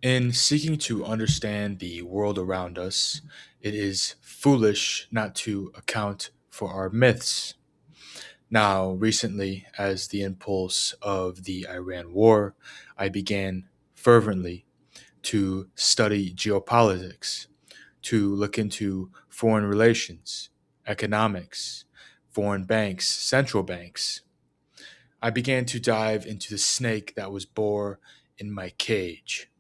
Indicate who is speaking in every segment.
Speaker 1: In seeking to understand the world around us, it is foolish not to account for our myths. Now, recently, as the impulse of the Iran war, I began fervently to study geopolitics, to look into foreign relations, economics, foreign banks, central banks. I began to dive into the snake that was bore in my cage.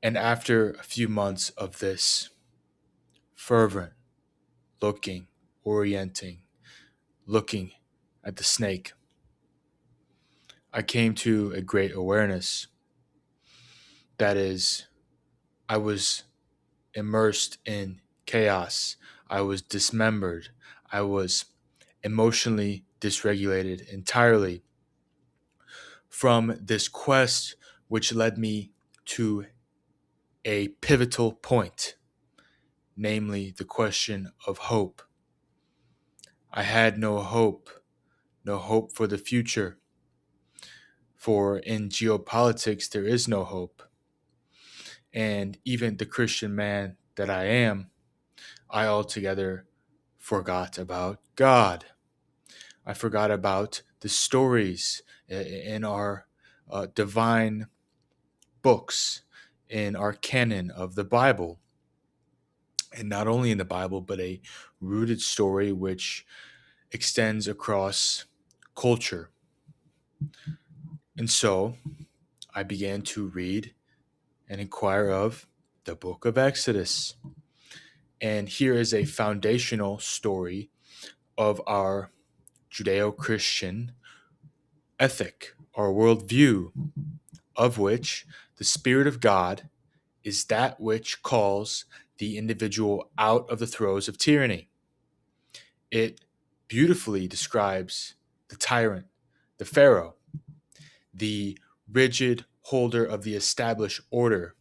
Speaker 1: And after a few months of this fervent looking, orienting, looking at the snake, I came to a great awareness. That is, I was immersed in chaos. I was dismembered. I was emotionally dysregulated entirely from this quest, which led me to a pivotal point, namely the question of hope. I had no hope for the future, for in geopolitics there is no hope. And even the Christian man that I am, I altogether forgot about God. I forgot about the stories in our divine books, in our canon of the Bible. And not only in the Bible, but a rooted story which extends across culture. And so I began to read and inquire of the book of Exodus. And here is a foundational story of our Judeo Christian ethic, our worldview, of which the Spirit of God is that which calls the individual out of the throes of tyranny. It beautifully describes the tyrant, the Pharaoh, the rigid holder of the established order,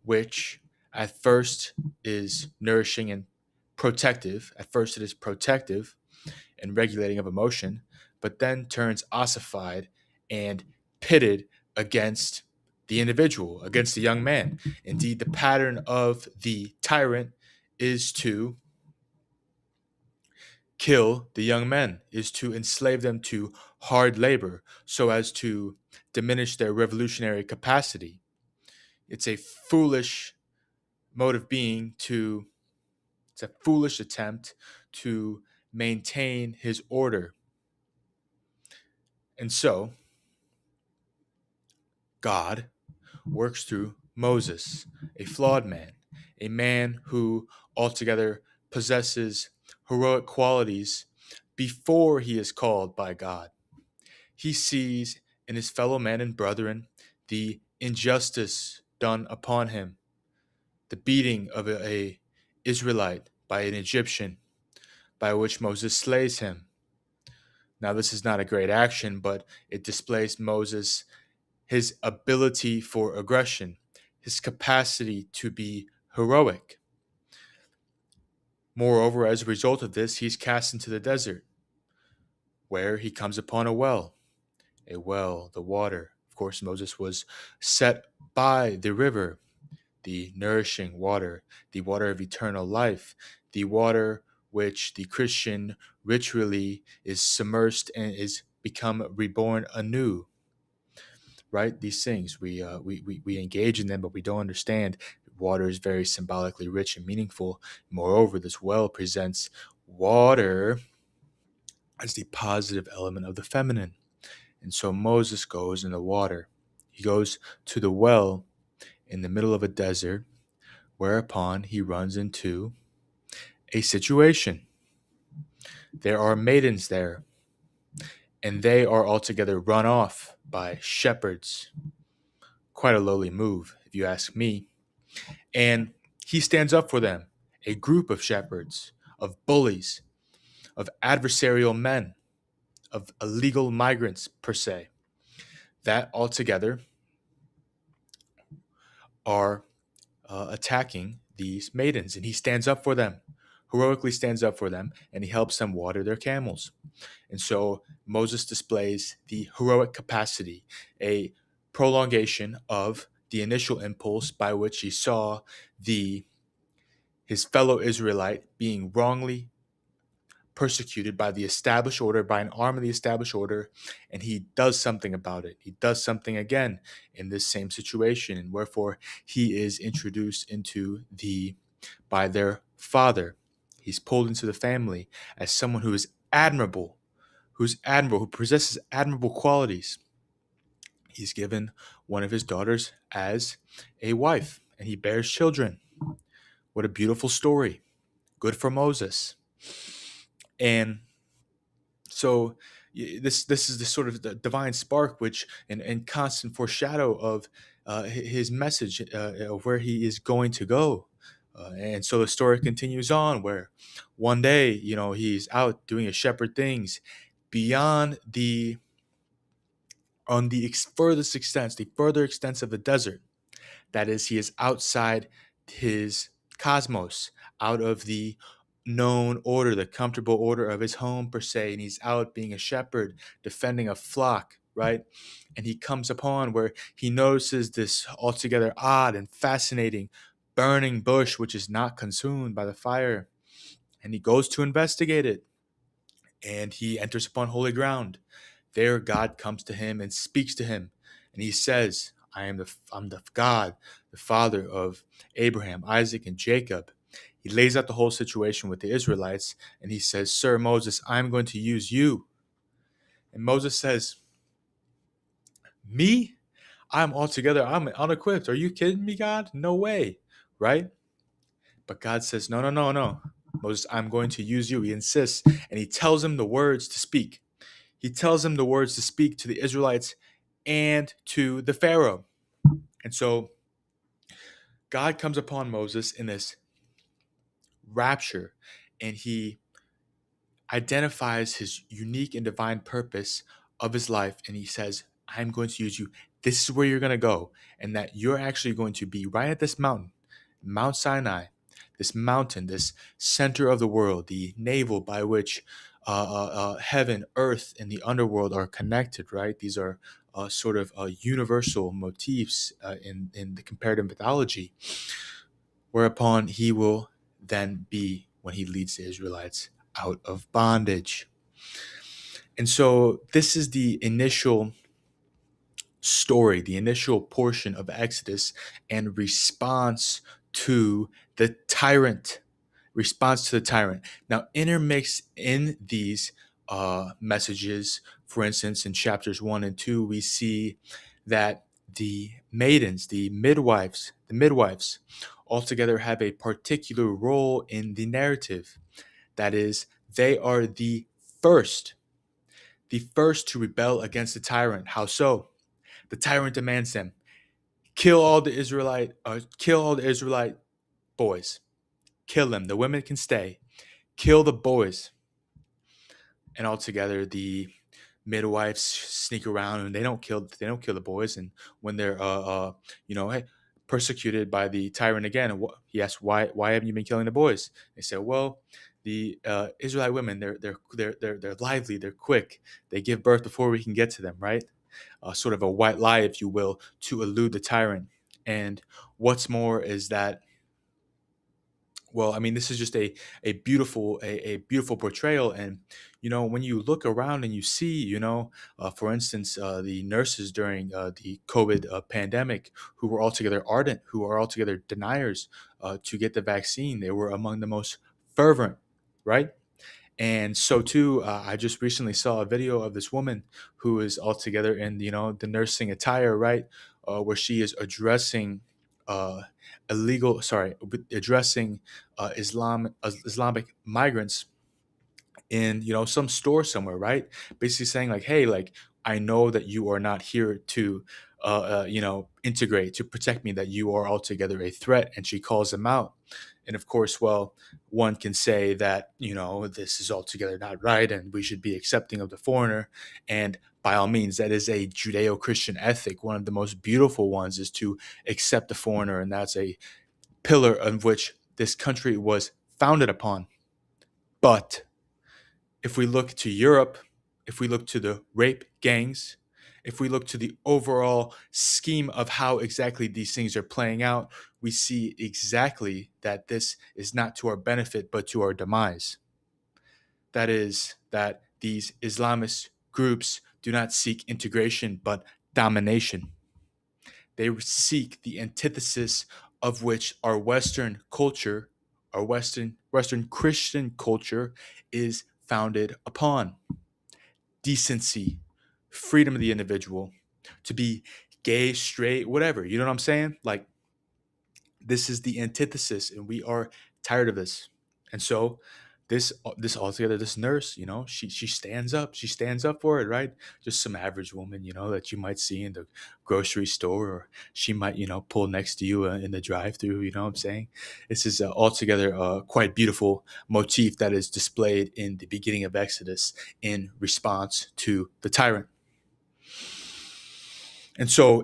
Speaker 1: which at first is nourishing and protective. At first, it is protective and regulating of emotion, but then turns ossified and pitted against the individual, against the young man. Indeed, the pattern of the tyrant is to kill the young men, is to enslave them to hard labor so as to diminish their revolutionary capacity. It's a foolish mode of being to, it's a foolish attempt to maintain his order. And so, God works through Moses, a flawed man, a man who altogether possesses heroic qualities before he is called by God. He sees in his fellow man and brethren the injustice done upon him, the beating of a Israelite by an Egyptian, by which Moses slays him. Now, this is not a great action, but it displays Moses, his ability for aggression, his capacity to be heroic. Moreover, as a result of this, he's cast into the desert, where he comes upon a well, the water. Of course, Moses was set by the river, the nourishing water, the water of eternal life, the water which the Christian ritually is submersed and is become reborn anew. Right? These things we engage in them, but we don't understand. Water is very symbolically rich and meaningful. Moreover, this well presents water as the positive element of the feminine. And so Moses goes in the water. He goes to the well in the middle of a desert, whereupon he runs into a situation. There are maidens there, and they are altogether run off by shepherds. Quite a lowly move, if you ask me. And he stands up for them, a group of shepherds, of bullies, of adversarial men, of illegal migrants, per se, that altogether are attacking these maidens. And he stands up for them, heroically stands up for them, and he helps them water their camels. And so Moses displays the heroic capacity, a prolongation of the initial impulse by which he saw the his fellow Israelite being wrongly persecuted by the established order, by an arm of the established order, and he does something about it. He does something again in this same situation, and wherefore he is introduced into the by their father. He's pulled into the family as someone who's admirable, who possesses admirable qualities. He's given one of his daughters as a wife, and he bears children. What a beautiful story. Good for Moses. And so this is the sort of the divine spark, which and constant foreshadow of his message of where he is going to go. And so the story continues on, where one day, he's out doing his shepherd things beyond the on the furthest extents, the further extents of the desert. That is, he is outside his cosmos, out of the known order, the comfortable order of his home, per se, and he's out being a shepherd, defending a flock, right? And he comes upon where he notices this altogether odd and fascinating burning bush, which is not consumed by the fire. And he goes to investigate it, and he enters upon holy ground. There, God comes to him and speaks to him, and he says, I'm the God, the father of Abraham, Isaac, and Jacob." He lays out the whole situation with the Israelites, and he says, "Sir Moses, I'm going to use you." And Moses says, "Me? I'm unequipped. Are you kidding me, God? No way." Right? But God says, "No, no, no, no. Moses, I'm going to use you." He insists, and he tells him the words to speak. He tells him the words to speak to the Israelites and to the Pharaoh. And so God comes upon Moses in this rapture, and he identifies his unique and divine purpose of his life. And he says, "I'm going to use you. This is where you're going to go. And that you're actually going to be right at this mountain, Mount Sinai, this mountain, this center of the world, the navel by which heaven, earth, and the underworld are connected, right? These are sort of universal motifs in the comparative mythology, whereupon he will then be when he leads the Israelites out of bondage. And so this is the initial story, the initial portion of Exodus and to the tyrant, response to the tyrant. Now, intermixed in these messages, for instance, in chapters 1 and 2, we see that the midwives, altogether have a particular role in the narrative. That is, they are the first to rebel against the tyrant. How so? The tyrant demands them kill all the Israelite boys. Kill them. The women can stay. Kill the boys. And altogether, the midwives sneak around and they don't kill the boys. And when they're hey, persecuted by the tyrant again, and he asks, why haven't you been killing the boys? They say, well, the Israelite women, they're lively, they're quick, they give birth before we can get to them, right? Sort of a white lie, if you will, to elude the tyrant. And what's more is that, well, I mean, this is just a beautiful portrayal. And when you look around and you see, for instance, the nurses during the COVID pandemic, who were altogether ardent, who are altogether deniers to get the vaccine, they were among the most fervent, right? And so too, I just recently saw a video of this woman who is altogether in the nursing attire, right, where she is addressing uh, addressing Islamic migrants in some store somewhere, right? Basically saying like, hey, like, I know that you are not here to integrate, to protect me, that you are altogether a threat. And she calls them out. And of course, well, one can say that this is altogether not right and we should be accepting of the foreigner. And by all means, that is a Judeo-Christian ethic. One of the most beautiful ones is to accept the foreigner, and that's a pillar of which this country was founded upon. But if we look to Europe, if we look to the rape gangs, If we look to the overall scheme of how exactly these things are playing out, we see exactly that this is not to our benefit, but to our demise. That is, that these Islamist groups do not seek integration, but domination. They seek the antithesis of which our Western culture, our Western Christian culture, is founded upon: decency, freedom of the individual, to be gay, straight, whatever. You know what I'm saying? Like, this is the antithesis, and we are tired of this. And so this altogether, this nurse, she stands up. She stands up for it, right? Just some average woman, that you might see in the grocery store, or she might, pull next to you in the drive-through. You know what I'm saying? This is altogether quite beautiful motif that is displayed in the beginning of Exodus in response to the tyrant. And so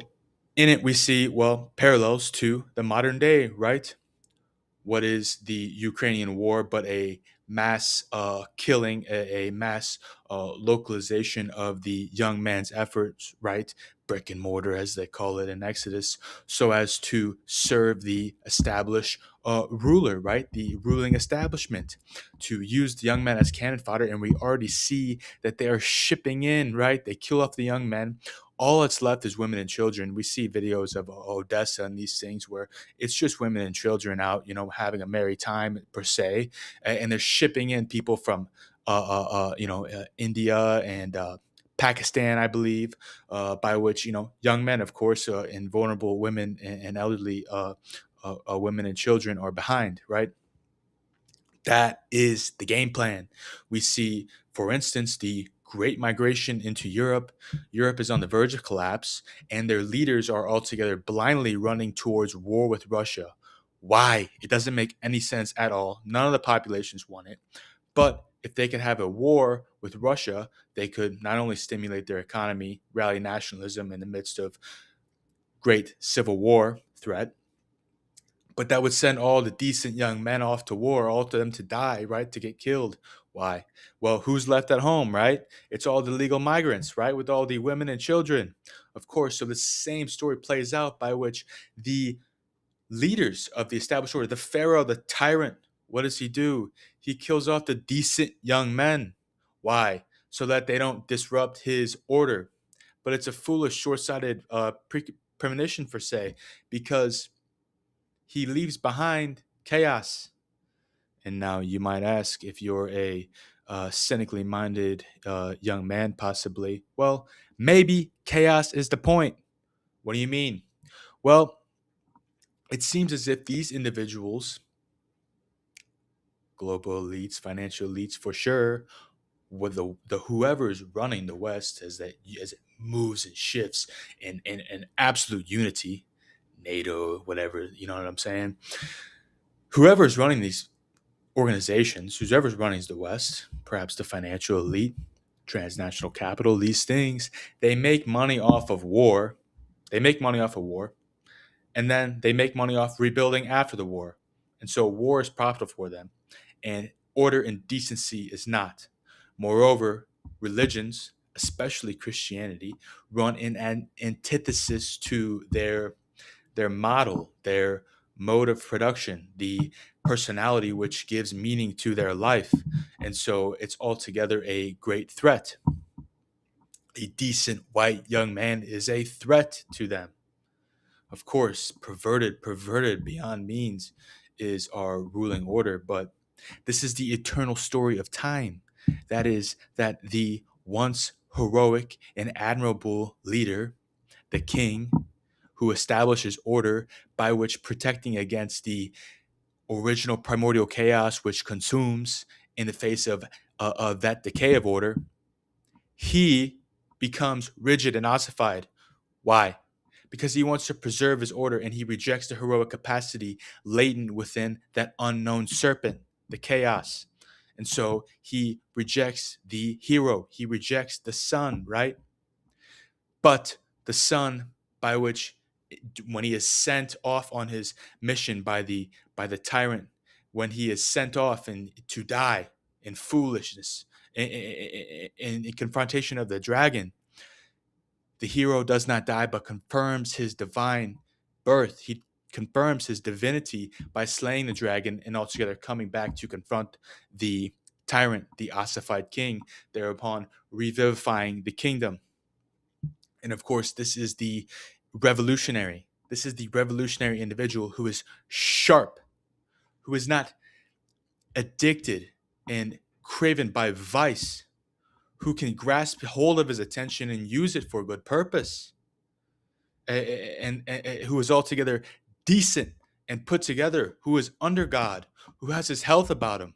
Speaker 1: in it, we see, well, parallels to the modern day, right? What is the Ukrainian war but a mass killing, a mass localization of the young man's efforts, right? Brick and mortar, as they call it in Exodus, so as to serve the established ruler, right? The ruling establishment, to use the young men as cannon fodder. And we already see that they are shipping in, right? They kill off the young men. All that's left is women and children. We see videos of Odessa and these things where it's just women and children out, having a merry time per se, and they're shipping in people from, India and Pakistan, I believe, by which young men, of course, and vulnerable women and elderly women and children are behind, right? That is the game plan. We see, for instance, the great migration into Europe. Europe is on the verge of collapse, and their leaders are altogether blindly running towards war with Russia. Why? It doesn't make any sense at all. None of the populations want it. But if they could have a war with Russia, they could not only stimulate their economy, rally nationalism in the midst of great civil war threat, but that would send all the decent young men off to war, all to them to die, right? To get killed. Why? Well, who's left at home, right? It's all the legal migrants, right? With all the women and children. Of course, so the same story plays out by which the leaders of the established order, the Pharaoh, the tyrant, what does he do? He kills off the decent young men. Why? So that they don't disrupt his order. But it's a foolish, short-sighted premonition, per se, because he leaves behind chaos. And now you might ask, if you're a cynically minded young man, possibly, well, maybe chaos is the point. What do you mean? Well, it seems as if these individuals, global elites, financial elites for sure, with the whoever is running the West, as it moves and shifts in absolute unity, NATO, whatever, you know what I'm saying? Whoever is running these organizations, whoever's running the West, perhaps the financial elite, transnational capital, these things, they make money off of war. They make money off of war, and then they make money off rebuilding after the war. And so war is profitable for them, and order and decency is not. Moreover, religions, especially Christianity, run in an antithesis to their model, their mode of production, the personality which gives meaning to their life. And so it's altogether a great threat. A decent white young man is a threat to them. Of course, perverted beyond means is our ruling order, but this is the eternal story of time. That is, that the once heroic and admirable leader, the king, who establishes order by which protecting against the original primordial chaos which consumes in the face of that decay of order, he becomes rigid and ossified. Why? Because he wants to preserve his order, and he rejects the heroic capacity latent within that unknown serpent, the chaos. And so he rejects the hero, he rejects the sun, right? But the son, by which, when he is sent off on his mission by the tyrant, when he is sent off and to die in foolishness, in confrontation of the dragon, The hero does not die, but confirms his divine birth. He confirms his divinity by slaying the dragon and altogether coming back to confront the tyrant, the ossified king, thereupon revivifying the kingdom. And of course, this is the revolutionary. This is the revolutionary individual who is sharp, who is not addicted and craven by vice, who can grasp hold of his attention and use it for a good purpose, and who is altogether decent and put together, who is under God, who has his health about him.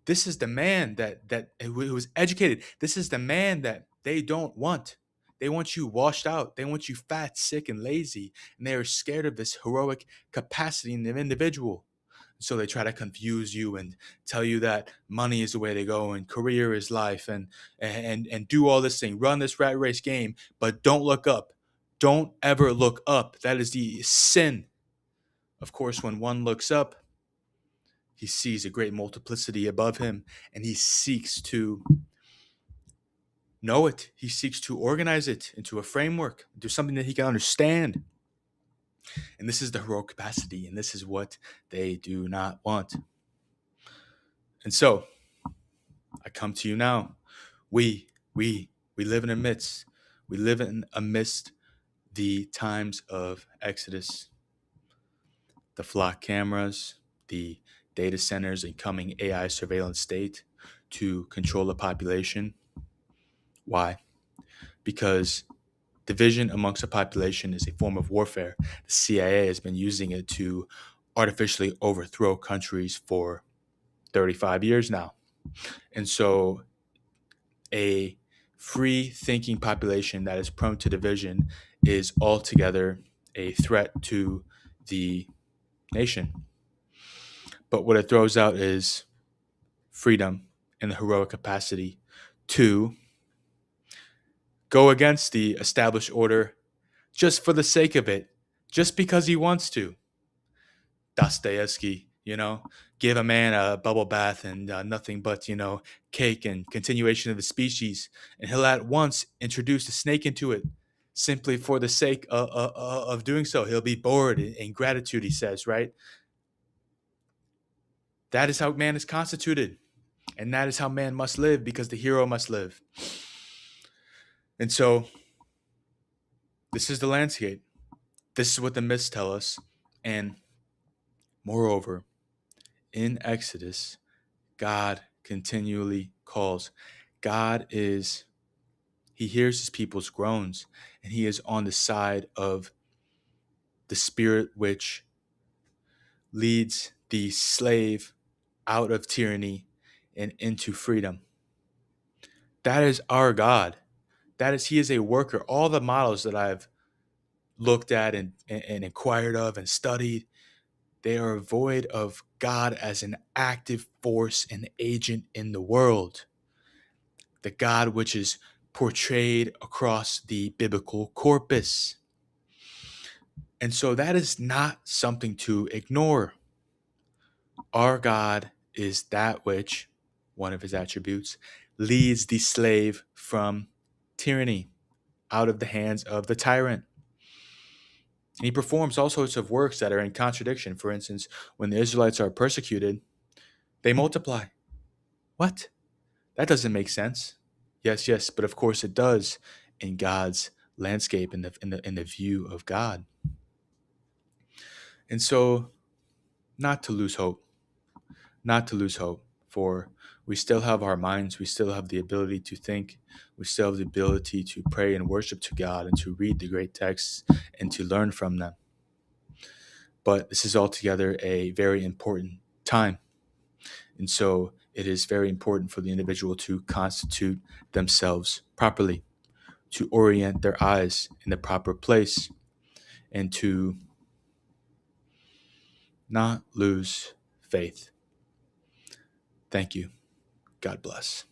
Speaker 1: This is the man that who is educated. This is the man that they don't want. They want you washed out. They want you fat, sick, and lazy, and they are scared of this heroic capacity in the individual. So they try to confuse you and tell you that money is the way to go and career is life, and do all this thing, run this rat race game, but don't look up. Don't ever look up. That is the sin. Of course, when one looks up, he sees a great multiplicity above him, and he seeks to know it. He seeks to organize it into a framework, into something that he can understand. And this is the heroic capacity, and this is what they do not want. And so, I come to you now. We live in amidst. We live in amidst the times of Exodus, the flock cameras, the data centers, and coming AI surveillance state to control the population. Why? Because division amongst a population is a form of warfare. The CIA has been using it to artificially overthrow countries for 35 years now. And so a free thinking population that is prone to division is altogether a threat to the nation. But what it throws out is freedom and the heroic capacity to go against the established order just for the sake of it, just because he wants to. Dostoevsky, give a man a bubble bath and nothing but, cake and continuation of the species. And he'll at once introduce a snake into it simply for the sake of doing so. He'll be bored in gratitude, he says, right? That is how man is constituted. And that is how man must live, because the hero must live. And so this is the landscape. This is what the myths tell us. And moreover, in Exodus, God continually calls. He hears his people's groans, and he is on the side of the spirit which leads the slave out of tyranny and into freedom. That is our God. He is a worker. All the models that I've looked at and inquired of and studied, they are void of God as an active force and agent in the world. The God which is portrayed across the biblical corpus. And so that is not something to ignore. Our God is that which, one of his attributes, leads the slave from tyranny, out of the hands of the tyrant. And he performs all sorts of works that are in contradiction. For instance, when the Israelites are persecuted, they multiply. What? That doesn't make sense. Yes, but of course it does in God's landscape, in the view of God. And so, not to lose hope, for we still have our minds, we still have the ability to think, we still have the ability to pray and worship to God and to read the great texts and to learn from them. But this is altogether a very important time. And so it is very important for the individual to constitute themselves properly, to orient their eyes in the proper place, and to not lose faith. Thank you. God bless.